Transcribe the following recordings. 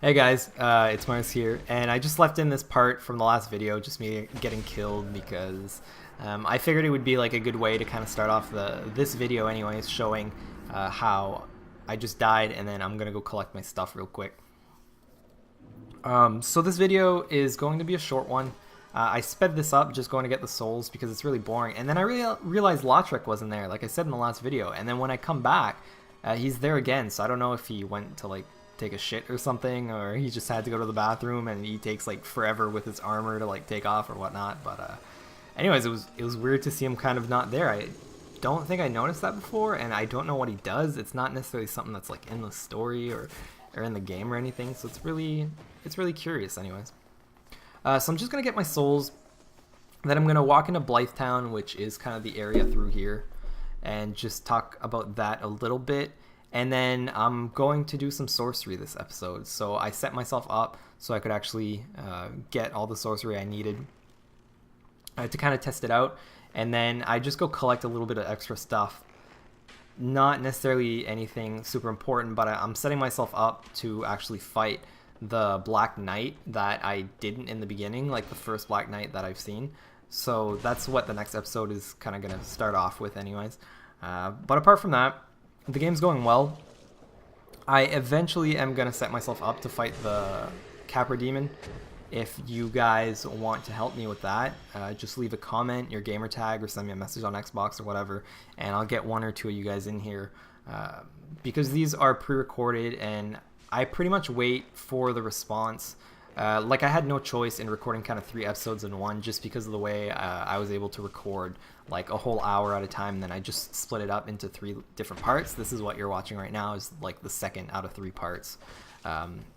Hey guys, it's Mars here, and I just left in this part from the last video, just me getting killed because I figured it would be like a good way to kind of start off this video anyways, showing how I just died, and then I'm gonna go collect my stuff real quick. So this video is going to be a short one. I sped this up just going to get the souls because it's really boring, and then I realized Lautrec wasn't there, like I said in the last video, and then when I come back, he's there again, so I don't know if he went to like take a shit or something, or he just had to go to the bathroom and he takes like forever with his armor to like take off or whatnot. But anyways, it was weird to see him kind of not there. I don't think I noticed that before, and I don't know what he does. It's not necessarily something that's like in the story or in the game or anything, so it's really curious anyways. So I'm just gonna get my souls, then I'm gonna walk into Blythetown, which is kind of the area through here, and just talk about that a little bit. And then I'm going to do some sorcery this episode. So I set myself up so I could actually get all the sorcery I needed to kind of test it out. And then I just go collect a little bit of extra stuff. Not necessarily anything super important, but I'm setting myself up to actually fight the Black Knight that I didn't in the beginning, like the first Black Knight that I've seen. So that's what the next episode is kind of going to start off with anyways. But apart from that, the game's going well. I eventually am going to set myself up to fight the Capra Demon. If you guys want to help me with that, just leave a comment, your gamer tag, or send me a message on Xbox or whatever, and I'll get one or two of you guys in here. Because these are pre-recorded, and I pretty much wait for the response. Like I had no choice in recording kind of 3 episodes in one, just because of the way I was able to record like a whole hour at a time, and then I just split it up into 3 different parts. This is what you're watching right now, is like the second out of 3 parts.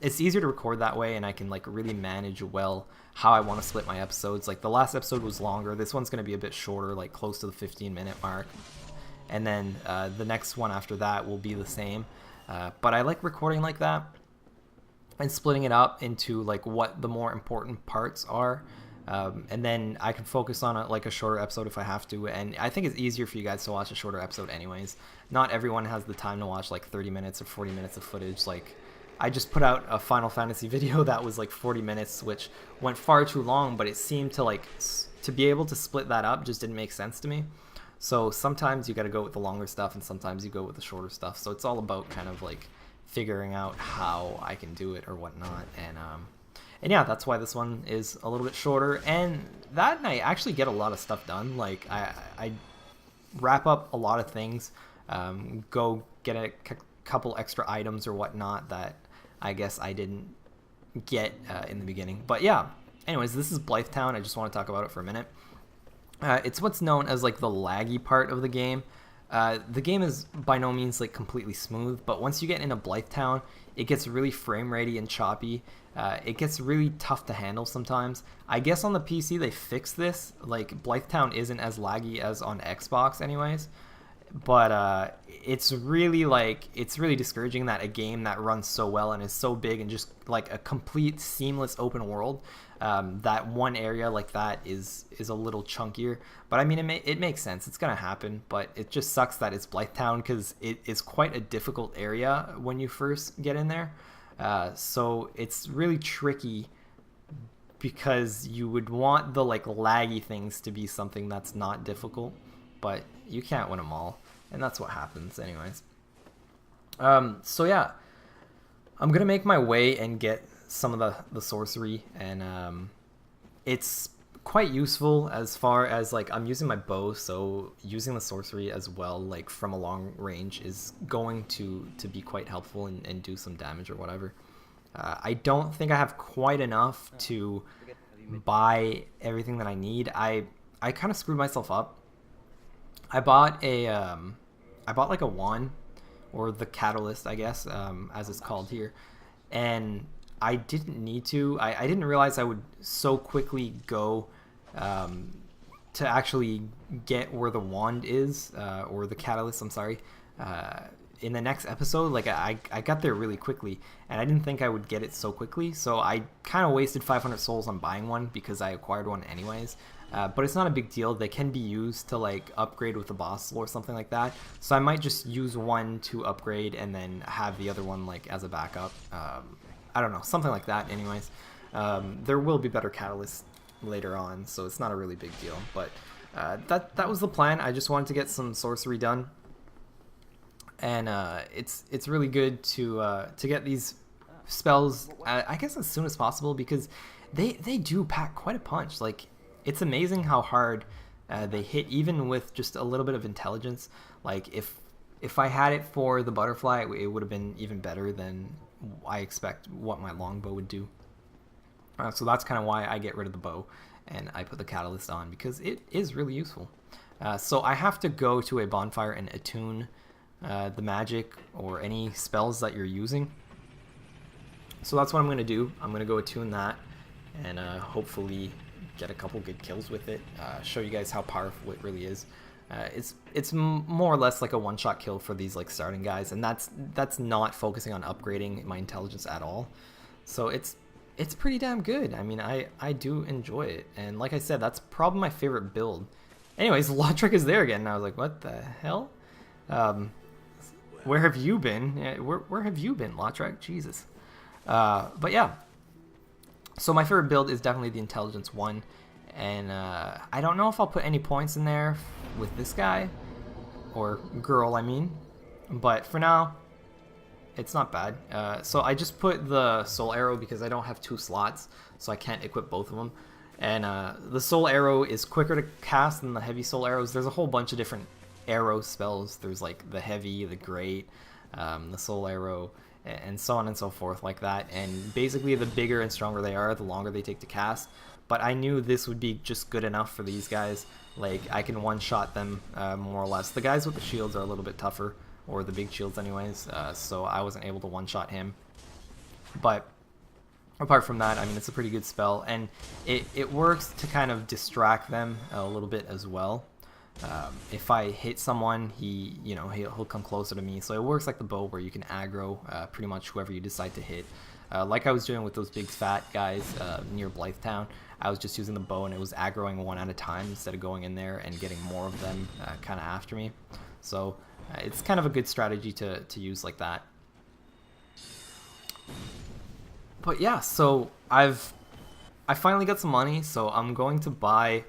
It's easier to record that way, and I can like really manage well how I want to split my episodes. Like the last episode was longer, this one's going to be a bit shorter, like close to the 15-minute mark, and then the next one after that will be the same. But I like recording like that and splitting it up into like what the more important parts are, and then I can focus on like a shorter episode if I have to. And I think it's easier for you guys to watch a shorter episode anyways. Not everyone has the time to watch like 30 minutes or 40 minutes of footage. Like I just put out a Final Fantasy video that was like 40 minutes, which went far too long, but it seemed to like to be able to split that up just didn't make sense to me. So sometimes you got to go with the longer stuff, and sometimes you go with the shorter stuff. So it's all about kind of like figuring out how I can do it or whatnot. And yeah, that's why this one is a little bit shorter. And that night, I actually get a lot of stuff done. Like I wrap up a lot of things, go get a couple extra items or whatnot that I guess I didn't get in the beginning. But yeah, anyways, this is Blythetown. I just want to talk about it for a minute. It's what's known as like the laggy part of the game. The game is by no means like completely smooth, but once you get into Blythetown, it gets really frame ratey and choppy. It gets really tough to handle sometimes. I guess on the PC they fixed this. Like Blythetown isn't as laggy as on Xbox anyways. But it's really discouraging that a game that runs so well and is so big and just like a complete seamless open world, that one area like that is a little chunkier. But I mean, it makes sense. It's gonna happen. But it just sucks that it's Blythetown, because it is quite a difficult area when you first get in there. So it's really tricky, because you would want the like laggy things to be something that's not difficult, but you can't win them all, and that's what happens anyways. So yeah, I'm gonna make my way and get some of the sorcery, and it's quite useful as far as like I'm using my bow, so using the sorcery as well, like from a long range, is going to be quite helpful and do some damage or whatever. I don't think I have quite enough to buy everything that I need. I kind of screwed myself up. I bought like a wand, or the catalyst, I guess, as it's called here, and I didn't need to. I didn't realize I would so quickly go to actually get where the wand is, or the catalyst, I'm sorry, in the next episode. Like I got there really quickly, and I didn't think I would get it so quickly, so I kind of wasted 500 souls on buying one because I acquired one anyways. But it's not a big deal. They can be used to like upgrade with a boss or something like that. So I might just use one to upgrade and then have the other one like as a backup. I don't know, something like that anyways. There will be better catalysts later on, so it's not a really big deal, but that was the plan. I just wanted to get some sorcery done, and it's really good to get these spells I guess as soon as possible, because they do pack quite a punch. Like, it's amazing how hard they hit, even with just a little bit of intelligence. Like, if I had it for the butterfly, it would have been even better than I expect what my longbow would do. So that's kind of why I get rid of the bow and I put the catalyst on, because it is really useful. So I have to go to a bonfire and attune the magic or any spells that you're using. So that's what I'm going to do. I'm going to go attune that and hopefully get a couple good kills with it. Show you guys how powerful it really is. It's more or less like a one-shot kill for these like starting guys, and that's not focusing on upgrading my intelligence at all. So it's pretty damn good. I mean, I do enjoy it, and like I said, that's probably my favorite build. Anyways, Lautrec is there again, and I was like, what the hell? Where have you been? Where have you been, Lautrec? Jesus. But yeah, so my favorite build is definitely the intelligence one, and I don't know if I'll put any points in there with this guy, or girl I mean, but for now it's not bad. So I just put the soul arrow because I don't have 2 slots, so I can't equip both of them, and the soul arrow is quicker to cast than the heavy soul arrows. There's a whole bunch of different arrow spells. There's like the heavy, the great, the soul arrow, and so on and so forth like that, and basically the bigger and stronger they are, the longer they take to cast. But I knew this would be just good enough for these guys. Like, I can one-shot them more or less. The guys with the shields are a little bit tougher, or the big shields anyways, so I wasn't able to one-shot him. But apart from that, I mean, it's a pretty good spell, and it works to kind of distract them a little bit as well. If I hit someone, he'll come closer to me, so it works like the bow, where you can aggro pretty much whoever you decide to hit. Like I was doing with those big fat guys near Blythetown, I was just using the bow and it was aggroing one at a time instead of going in there and getting more of them kind of after me. So it's kind of a good strategy to use like that. But yeah, so I finally got some money, so I'm going to buy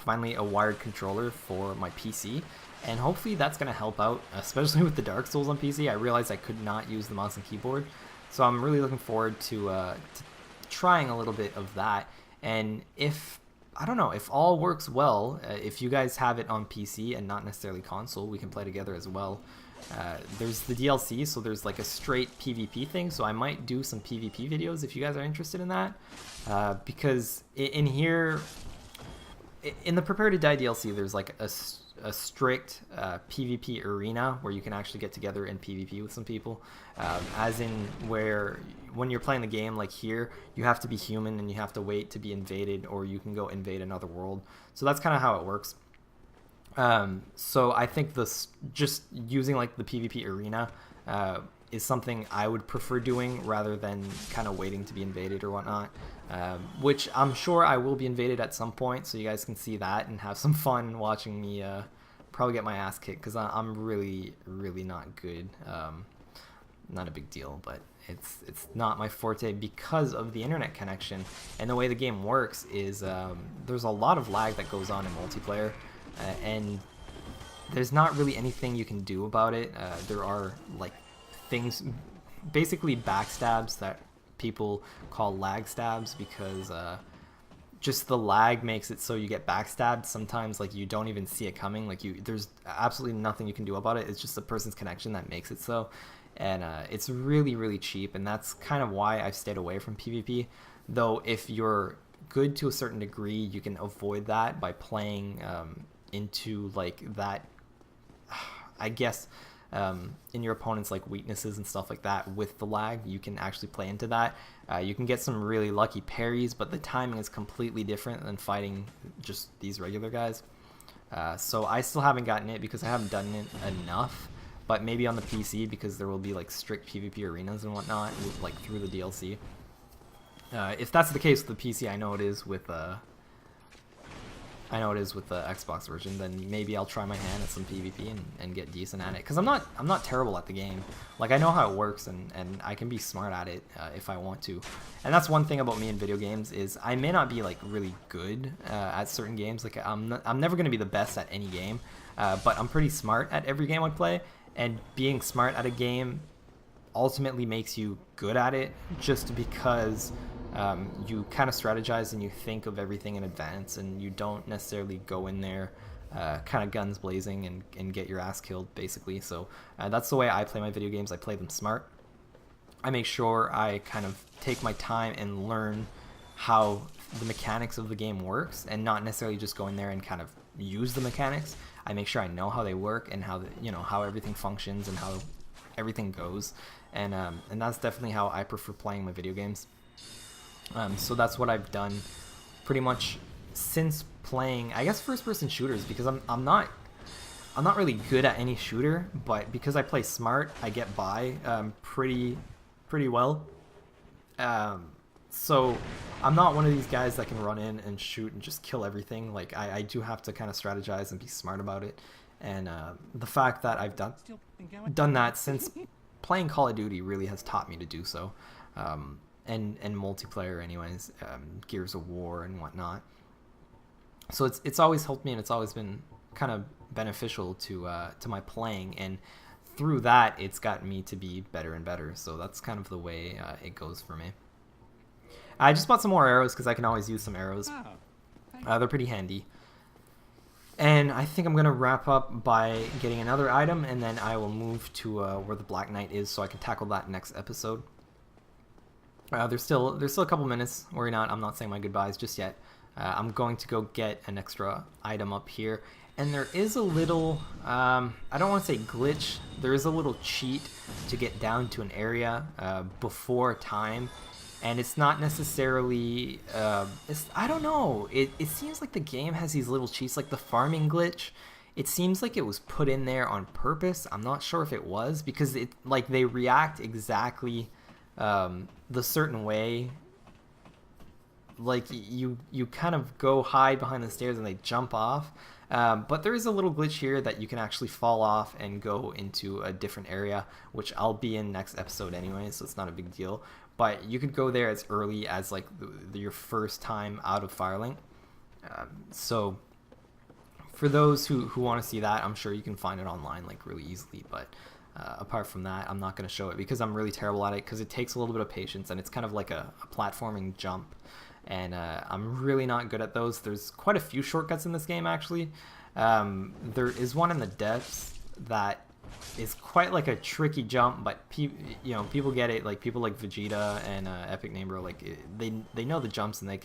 finally a wired controller for my PC, and hopefully that's going to help out, especially with the Dark Souls on PC. I realized I could not use the mouse and keyboard, so I'm really looking forward to trying a little bit of that. And if, I don't know, if all works well, if you guys have it on PC and not necessarily console, we can play together as well. There's the DLC, so there's like a straight PvP thing, so I might do some PvP videos if you guys are interested in that, because in here, in the Prepare to Die DLC, there's like a strict PvP arena where you can actually get together in PvP with some people, as in where when you're playing the game, like here, you have to be human and you have to wait to be invaded, or you can go invade another world. So that's kind of how it works. So I think just using like the PvP arena is something I would prefer doing rather than kind of waiting to be invaded or whatnot, which I'm sure I will be invaded at some point, so you guys can see that and have some fun watching me probably get my ass kicked, because I'm really not good. Not a big deal, but it's not my forte because of the internet connection, and the way the game works is there's a lot of lag that goes on in multiplayer, and there's not really anything you can do about it. There are like things, basically backstabs, that people call lag stabs, because just the lag makes it so you get backstabbed sometimes, like you don't even see it coming. Like there's absolutely nothing you can do about it. It's just the person's connection that makes it so, and it's really cheap, and that's kind of why I've stayed away from PvP. Though if you're good to a certain degree, you can avoid that by playing into like that, I guess, in your opponent's like weaknesses and stuff like that. With the lag, you can actually play into that. You can get some really lucky parries, but the timing is completely different than fighting just these regular guys. So I still haven't gotten it because I haven't done it enough, but maybe on the PC, because there will be like strict PvP arenas and whatnot, like through the DLC. If that's the case with the PC, I know it is with I know it is with the Xbox version, then maybe I'll try my hand at some PvP and get decent at it. Because I'm not terrible at the game. Like, I know how it works, and I can be smart at it if I want to. And that's one thing about me in video games is I may not be like really good at certain games. Like, I'm never going to be the best at any game, but I'm pretty smart at every game I play. And being smart at a game ultimately makes you good at it, just because you kind of strategize and you think of everything in advance, and you don't necessarily go in there kind of guns blazing and get your ass killed, basically. So that's the way I play my video games. I play them smart. I make sure I kind of take my time and learn how the mechanics of the game works, and not necessarily just go in there and kind of use the mechanics. I make sure I know how they work and how how everything functions and how everything goes, and that's definitely how I prefer playing my video games. So that's what I've done pretty much since playing, I guess, first-person shooters, because I'm not really good at any shooter, but because I play smart, I get by pretty well. So I'm not one of these guys that can run in and shoot and just kill everything. Like, I do have to kind of strategize and be smart about it. And the fact that I've done that since playing Call of Duty really has taught me to do so. And multiplayer anyways, Gears of War and whatnot. So it's always helped me, and it's always been kind of beneficial to my playing, and through that it's gotten me to be better and better. So that's kind of the way it goes for me. I just bought some more arrows because I can always use some arrows. They're pretty handy. And I think I'm going to wrap up by getting another item, and then I will move to where the Black Knight is, so I can tackle that next episode. There's still a couple minutes. Worry not, I'm not saying my goodbyes just yet. I'm going to go get an extra item up here. And there is a little, I don't want to say glitch, there is a little cheat to get down to an area before time. And it's not necessarily, I don't know, it seems like the game has these little cheats, like the farming glitch. It seems like it was put in there on purpose. I'm not sure if it was, because they react exactly the certain way. Like, you kind of go hide behind the stairs and they jump off. But there is a little glitch here that you can actually fall off and go into a different area, which I'll be in next episode anyway, so it's not a big deal. But you could go there as early as like your first time out of Firelink. So for those who want to see that, I'm sure you can find it online like really easily. But apart from that, I'm not going to show it because I'm really terrible at it, because it takes a little bit of patience, and it's kind of like a platforming jump. And I'm really not good at those. There's quite a few shortcuts in this game, actually. There is one in the depths that is quite like a tricky jump, but people get it. Like people like Vegeta and Epic Neighbor, like they know the jumps, and they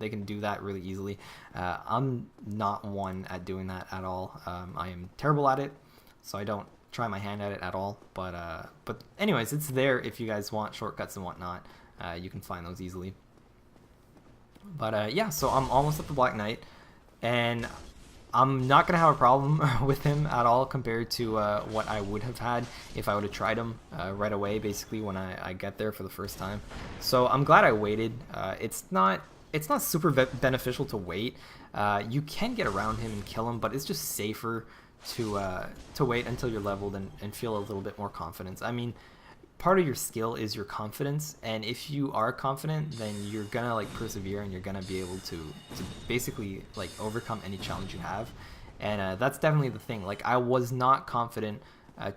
can do that really easily. I'm not one at doing that at all. I am terrible at it, so I don't try my hand at it at all. But anyways, it's there if you guys want shortcuts and whatnot. You can find those easily. But yeah, so I'm almost at the Black Knight, and I'm not going to have a problem with him at all compared to what I would have had if I would have tried him right away, basically, when I get there for the first time. So I'm glad I waited. It's not super beneficial to wait. You can get around him and kill him, but it's just safer to wait until you're leveled and feel a little bit more confidence. I mean, part of your skill is your confidence, and if you are confident, then you're gonna like persevere, and you're gonna be able to basically like overcome any challenge you have. And that's definitely the thing. Like, I was not confident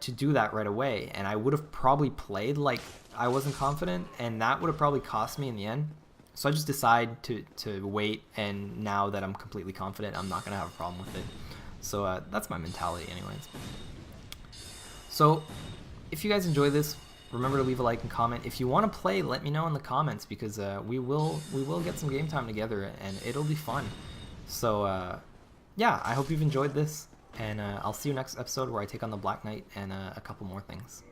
to do that right away, and I would have probably played like I wasn't confident, and that would have probably cost me in the end. So I just decided to wait, and now that I'm completely confident, I'm not gonna have a problem with it. So that's my mentality anyways. So if you guys enjoy this, remember to leave a like and comment. If you want to play, let me know in the comments, because we will get some game time together, and it'll be fun. So yeah, I hope you've enjoyed this, and I'll see you next episode where I take on the Black Knight and a couple more things.